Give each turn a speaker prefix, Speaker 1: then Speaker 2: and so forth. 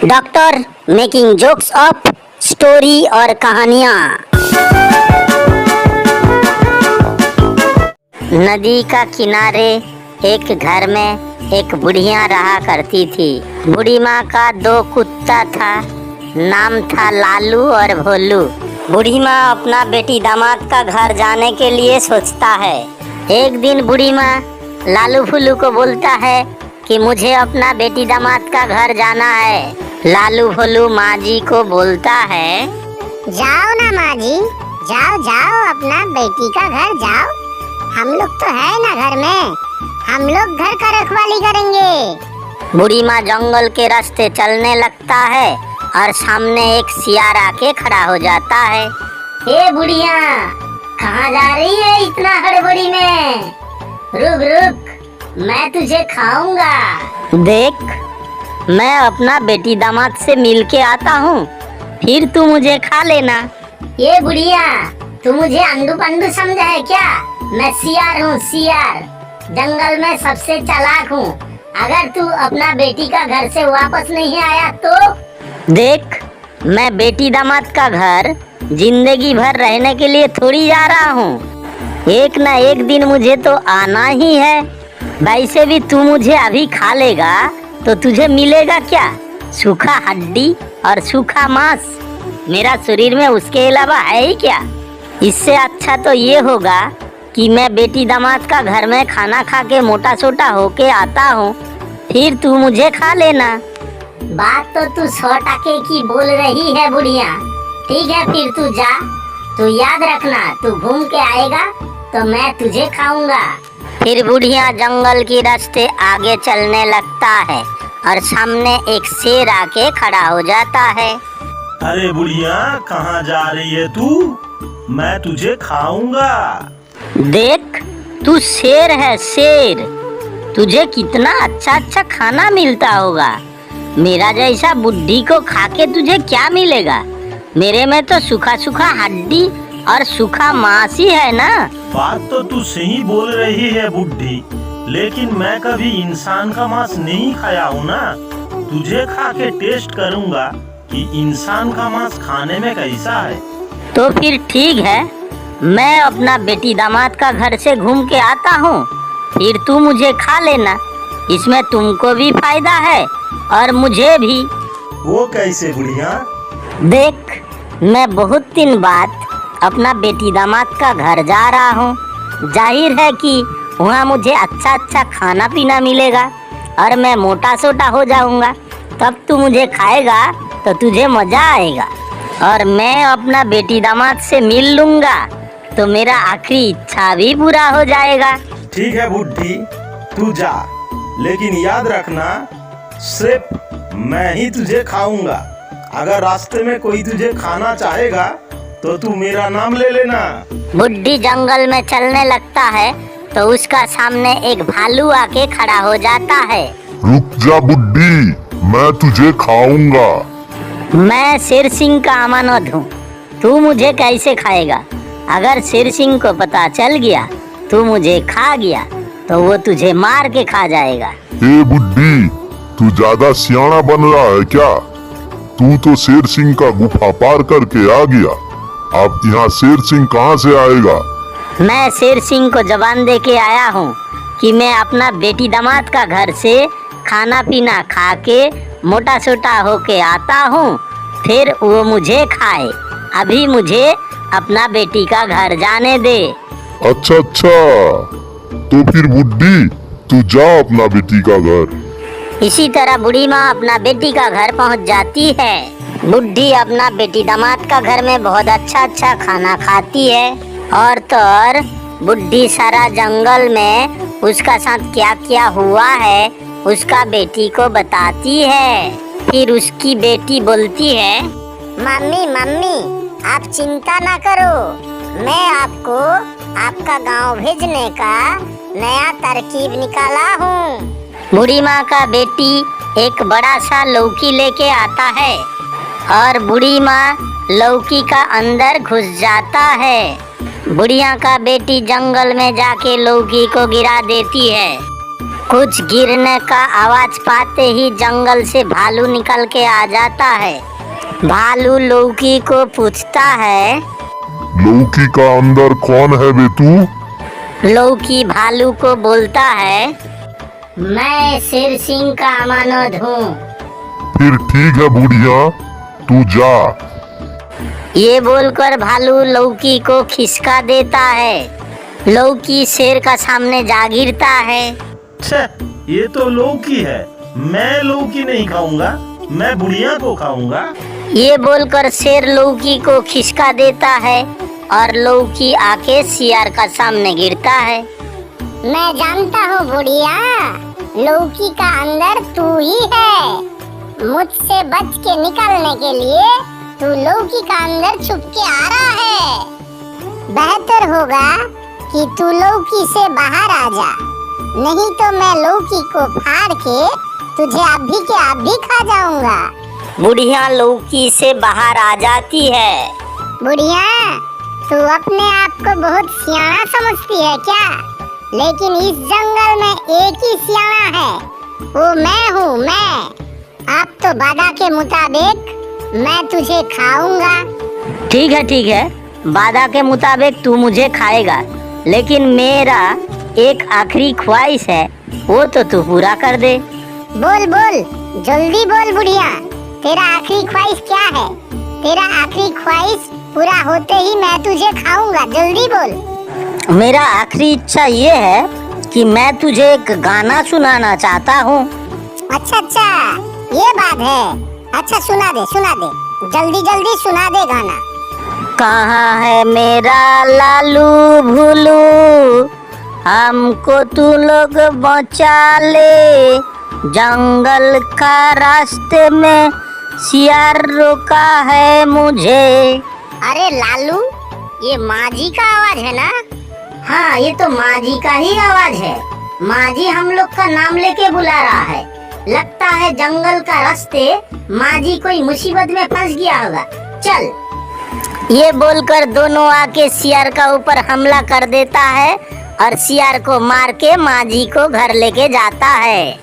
Speaker 1: Doctor making jokes of story और कहानियाँ। नदी का किनारे एक घर में एक बुढ़िया रहा करती थी। बूढ़ी माँ का 2 कुत्ता था, नाम था लालू और भोलू। बूढ़ी माँ अपना बेटी दामाद का घर जाने के लिए सोचता है। एक दिन बूढ़ी माँ लालू फूलू को बोलता है कि मुझे अपना बेटी दामाद का घर जाना है। लालू भोलू माँ जी को बोलता है,
Speaker 2: जाओ ना माँ जी, जाओ जाओ, अपना बेटी का घर जाओ। हम लोग तो है ना घर में, हम लोग घर का रखवाली करेंगे।
Speaker 1: बूढ़ी माँ जंगल के रास्ते चलने लगता है और सामने एक सियार आके खड़ा हो जाता है। ए बुढ़िया, कहाँ जा रही है इतना हड़बड़ी में? रुक रुक, मैं तुझे खाऊंगा। देख, मैं अपना बेटी दामाद से मिल के आता हूँ, फिर तू मुझे खा लेना। ये बुढ़िया, तू मुझे अंडू पंडू समझा है क्या? मैं सियार हूँ, सियार। जंगल में सबसे चालाक हूँ। अगर तू अपना बेटी का घर से वापस नहीं आया तो देख, मैं बेटी दामाद का घर जिंदगी भर रहने के लिए थोड़ी जा रहा हूँ। एक ना एक दिन मुझे तो आना ही है। वैसे भी तू मुझे अभी खा लेगा तो तुझे मिलेगा क्या? सूखा हड्डी और सूखा मांस। मेरा शरीर में उसके अलावा है ही क्या? इससे अच्छा तो ये होगा कि मैं बेटी दामाद का घर में खाना खा के मोटा सोटा होके आता हूँ, फिर तू मुझे खा लेना। बात तो तू 100% की बोल रही है बुढ़िया। ठीक है, फिर तू जा। तू याद रखना, तू घूम के आएगा तो मैं तुझे खाऊंगा। फिर बुढ़िया जंगल के रास्ते आगे चलने लगता है और सामने एक शेर आके खड़ा हो जाता है।
Speaker 3: अरे बुढ़िया, कहाँ जा रही है तू? मैं तुझे खाऊंगा।
Speaker 1: देख, तू शेर है, शेर। तुझे कितना अच्छा अच्छा खाना मिलता होगा। मेरा जैसा बुड्ढी को खा के तुझे क्या मिलेगा? मेरे में तो सूखा सूखा हड्डी और सूखा मांस ही है ना।
Speaker 3: बात तो तू सही बोल रही है बुड्ढी, लेकिन मैं कभी इंसान का मांस नहीं खाया हूँ ना। तुझे खा के टेस्ट करूँगा कि इंसान का मांस खाने में कैसा है।
Speaker 1: तो फिर ठीक है, मैं अपना बेटी दामाद का घर से घूम के आता हूँ, फिर तू मुझे खा लेना। इसमें तुमको भी फायदा है और मुझे भी।
Speaker 3: वो कैसे बुढ़िया?
Speaker 1: देख, मैं बहुत दिन बाद अपना बेटी दामाद का घर जा रहा हूँ। जाहिर है कि वहाँ मुझे अच्छा अच्छा खाना पीना मिलेगा और मैं मोटा सोटा हो जाऊँगा। तब तू मुझे खाएगा तो तुझे मज़ा आएगा और मैं अपना बेटी दामाद से मिल लूँगा तो मेरा आखिरी इच्छा भी पूरा हो जाएगा।
Speaker 3: ठीक है बुड्ढी, तू जा, लेकिन याद रखना सिर्फ मैं ही तुझे खाऊंगा। अगर रास्ते में कोई तुझे खाना चाहेगा तो तू मेरा नाम ले लेना।
Speaker 1: बुड्ढी जंगल में चलने लगता है तो उसका सामने एक भालू आके खड़ा हो जाता है।
Speaker 4: रुक जा बुड्ढी, मैं तुझे खाऊंगा।
Speaker 1: मैं शेर सिंह का अमानत हूँ, तू मुझे कैसे खाएगा? अगर शेर सिंह को पता चल गया तू मुझे खा गया तो वो तुझे मार के खा जाएगा।
Speaker 4: ए बुड्ढी, तू ज्यादा सियाना बन रहा है क्या? तू तो शेर सिंह का गुफा पार करके आ गया, अब यहाँ शेर सिंह कहाँ से आएगा?
Speaker 1: मैं शेर सिंह को जबान दे के आया हूँ कि मैं अपना बेटी दामाद का घर से खाना पीना खा के मोटा सोटा होके आता हूँ, फिर वो मुझे खाए। अभी मुझे अपना बेटी का घर जाने दे।
Speaker 4: अच्छा अच्छा, तो फिर बुड्ढी तू जा अपना बेटी का घर।
Speaker 1: इसी तरह बूढ़ी माँ अपना बेटी का घर पहुँच जाती है। बुढ़ी अपना बेटी दामाद का घर में बहुत अच्छा अच्छा खाना खाती है और तो और बुढ़ी सारा जंगल में उसका साथ क्या क्या हुआ है उसका बेटी को बताती है। फिर उसकी बेटी बोलती है,
Speaker 2: मम्मी मम्मी, आप चिंता ना करो, मैं आपको आपका गांव भेजने का नया तरकीब निकाला हूँ।
Speaker 1: बूढ़ी माँ का बेटी एक बड़ा सा लौकी लेके आता है और बूढ़ी माँ लौकी का अंदर घुस जाता है। बुढ़िया का बेटी जंगल में जाके लौकी को गिरा देती है कुछ गिरने का आवाज पाते ही जंगल से भालू निकल के आ जाता है। भालू लौकी को पूछता है,
Speaker 4: लौकी का अंदर कौन है बे तू?
Speaker 1: लौकी भालू को बोलता है, मैं शेर सिंह का अमानत हूँ।
Speaker 4: फिर ठीक है बुढ़िया, तू जा।
Speaker 1: ये बोलकर भालू लौकी को खिसका देता है। लौकी शेर का सामने जा गिरता है।
Speaker 3: छे, ये तो लौकी है। मैं लौकी नहीं खाऊंगा, मैं बुढ़िया को खाऊंगा।
Speaker 1: ये बोलकर शेर लौकी को खिसका देता है और लौकी आके सियार का सामने गिरता है।
Speaker 2: मैं जानता हूँ बुढ़िया, लौकी का अंदर तू ही है। मुझसे बच के निकलने के लिए तू लौकी का अंदर छुप के आ रहा है। बेहतर होगा कि तू लौकी से बाहर आ जा, नहीं तो मैं लौकी को फाड़ के तुझे अभी के अभी खा जाऊंगा।
Speaker 1: बुढ़िया लौकी से बाहर आ जाती है।
Speaker 2: बुढ़िया, तू अपने आप को बहुत सियाना समझती है क्या? लेकिन इस जंगल में एक ही सियाना है, वो मैं हूँ, मैं। अब तो वादा के मुताबिक मैं तुझे खाऊंगा।
Speaker 1: ठीक है, वादा के मुताबिक तू मुझे खाएगा, लेकिन मेरा एक आखिरी ख्वाहिश है, वो तो तू पूरा कर दे।
Speaker 2: बोल बोल, जल्दी बोल बुढ़िया, तेरा आखिरी ख्वाहिश क्या है? तेरा आखिरी ख्वाहिश पूरा होते ही मैं तुझे खाऊंगा, जल्दी बोल।
Speaker 1: मेरा आखिरी इच्छा ये है कि मैं तुझे एक गाना सुनाना चाहता हूँ।
Speaker 2: अच्छा, ये बात है। अच्छा सुना दे, जल्दी जल्दी सुना दे गाना।
Speaker 1: कहाँ है मेरा लालू भूलू, हमको तू लोग बचा ले। जंगल का रास्ते में सियार रोका है मुझे।
Speaker 2: अरे लालू, ये माझी का आवाज है ना?
Speaker 1: हाँ, ये तो माझी का ही आवाज है। माझी हम लोग का नाम लेके बुला रहा है। लगता है जंगल का रास्ते माझी कोई मुसीबत में फंस गया होगा। चल। ये बोलकर दोनों आके सियार का ऊपर हमला कर देता है और सियार को मार के माझी को घर लेके जाता है।